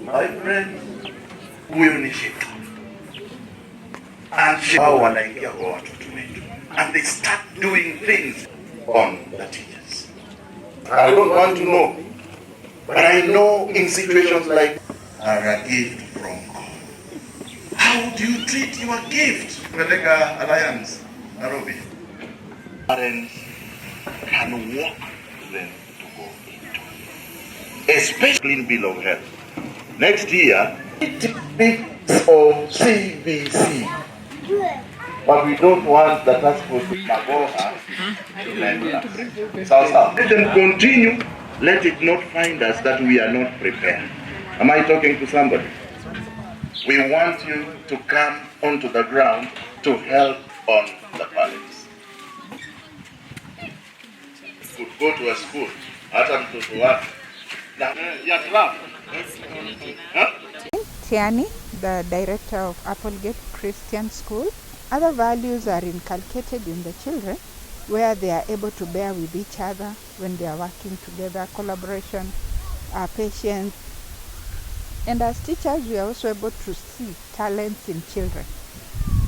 My friend, huyo ni shida. And hao wanaingia kwa watoto wetu. And they start doing things on the teachers. I don't want to know. But I know in situations like are a gift from God. How do you treat your gift? Peleka Alliance, Nairobi. Parents can walk them to go into. Especially in bill of health. Next year, it bits of CBC. But we don't want the task force to go to lend us. So let them continue. Let it not find us that we are not prepared. Am I talking to somebody? We want you to come onto the ground to help on the parents. Could go to a school. Hata mtoto wako. Ya club. Tiani, the director of Applegate Christian School. Other values are inculcated in the children where they are able to bear with each other when they are working together, collaboration, patience. And as teachers, we are also able to see talents in children.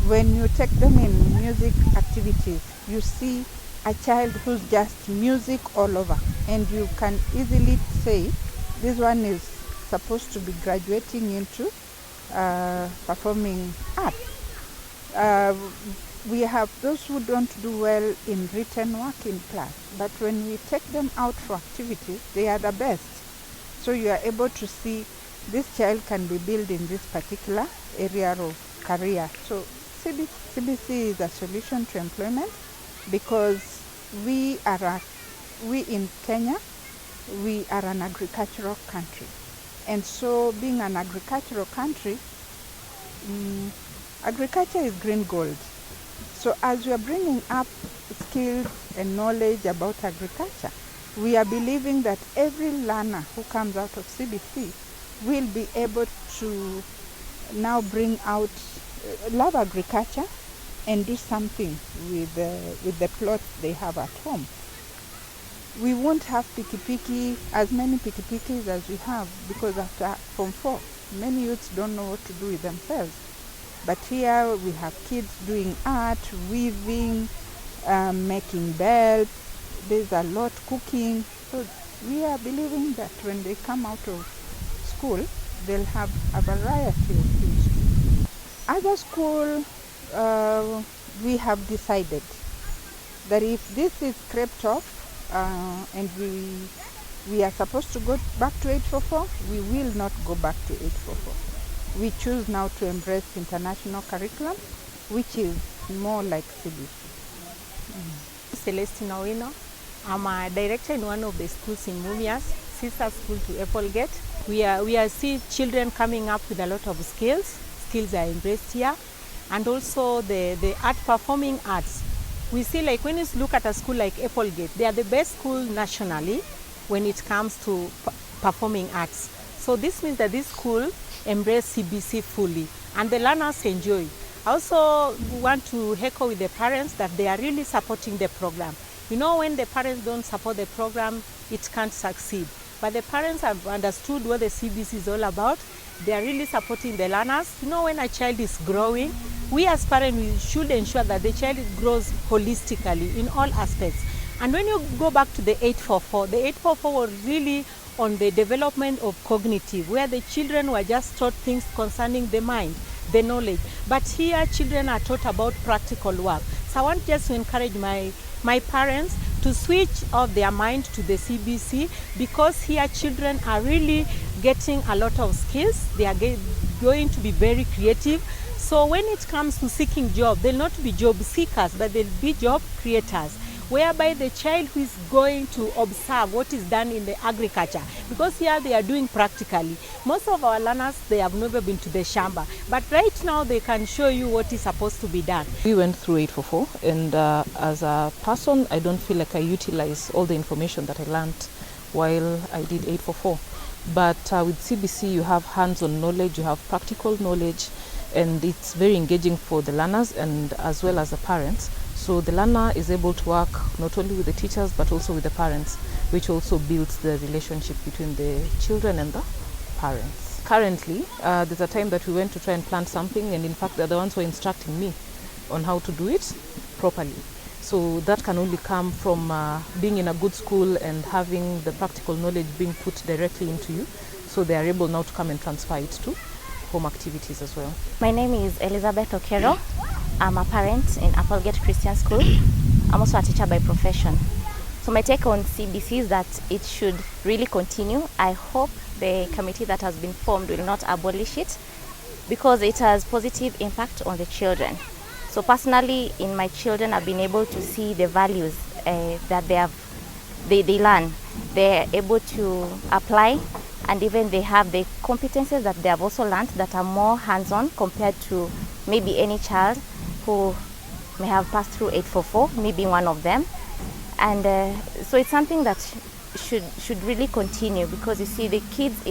When you take them in music activities, you see a child who's just music all over, and you can easily say this one is supposed to be graduating into performing art. We have those who don't do well in written work in class, but when we take them out for activities, they are the best. So you are able to see this child can be built in this particular area of career. So CBC is a solution to employment because we in Kenya, we are an agricultural country. And so being an agricultural country, agriculture is green gold. So as we are bringing up skills and knowledge about agriculture, we are believing that every learner who comes out of CBC will be able to now bring out, love agriculture and do something with the plots they have at home. We won't have as many pikipikis as we have, because after Form 4, many youths don't know what to do with themselves. But here we have kids doing art, weaving, making belts, there's a lot cooking. So we are believing that when they come out of school, they'll have a variety of things. As a school, we have decided that if this is scraped off and we are supposed to go back to 844, we will not go back to 844. We choose now to embrace international curriculum, which is more like CBC. Celestina Owino. I'm a director in one of the schools in Mumias, sister school to Applegate. We are see children coming up with a lot of skills. Skills are embraced here. And also the art, performing arts. We see, like, when you look at a school like Applegate, they are the best school nationally when it comes to performing arts. So this means that this school embrace CBC fully, and the learners enjoy. I also want to echo with the parents that they are really supporting the program. You know, when the parents don't support the program, it can't succeed. But the parents have understood what the CBC is all about. They are really supporting the learners. You know, when a child is growing, we as parents, we should ensure that the child grows holistically in all aspects. And when you go back to the 844, the 844 was really on the development of cognitive, where the children were just taught things concerning the mind, the knowledge. But here, children are taught about practical work. So I want just to encourage my parents to switch off their mind to the CBC, because here children are really getting a lot of skills. They are going to be very creative. So when it comes to seeking job, they'll not be job seekers, but they'll be job creators, whereby the child who is going to observe what is done in the agriculture, because here they are doing practically. Most of our learners, they have never been to the shamba, but right now they can show you what is supposed to be done. We went through 844, and as a person, I don't feel like I utilize all the information that I learned while I did 844. But with CBC, you have hands-on knowledge, you have practical knowledge, and it's very engaging for the learners and as well as the parents. So the learner is able to work not only with the teachers but also with the parents, which also builds the relationship between the children and the parents. Currently, there's a time that we went to try and plant something, and in fact they're the ones who are instructing me on how to do it properly. So that can only come from being in a good school and having the practical knowledge being put directly into you, so they are able now to come and transfer it to home activities as well. My name is Elizabeth Okero. I'm a parent in Applegate Christian School. I'm also a teacher by profession. So my take on CBC is that it should really continue. I hope the committee that has been formed will not abolish it, because it has positive impact on the children. So personally, in my children, I've been able to see the values that they learn. They're able to apply, and even they have the competences that they have also learned that are more hands-on compared to maybe any child who may have passed through 844, maybe one of them. And so it's something that should really continue, because you see the kids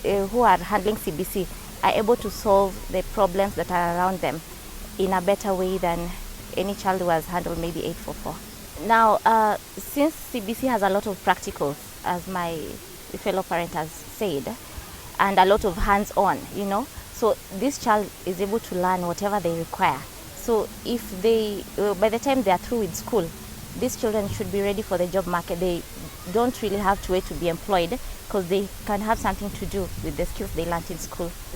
who are handling CBC are able to solve the problems that are around them in a better way than any child who has handled maybe 844. Now, since CBC has a lot of practicals, as my fellow parent has said, and a lot of hands-on, so this child is able to learn whatever they require. So if they, by the time they are through with school, these children should be ready for the job market. They don't really have to wait to be employed, because they can have something to do with the skills they learned in school.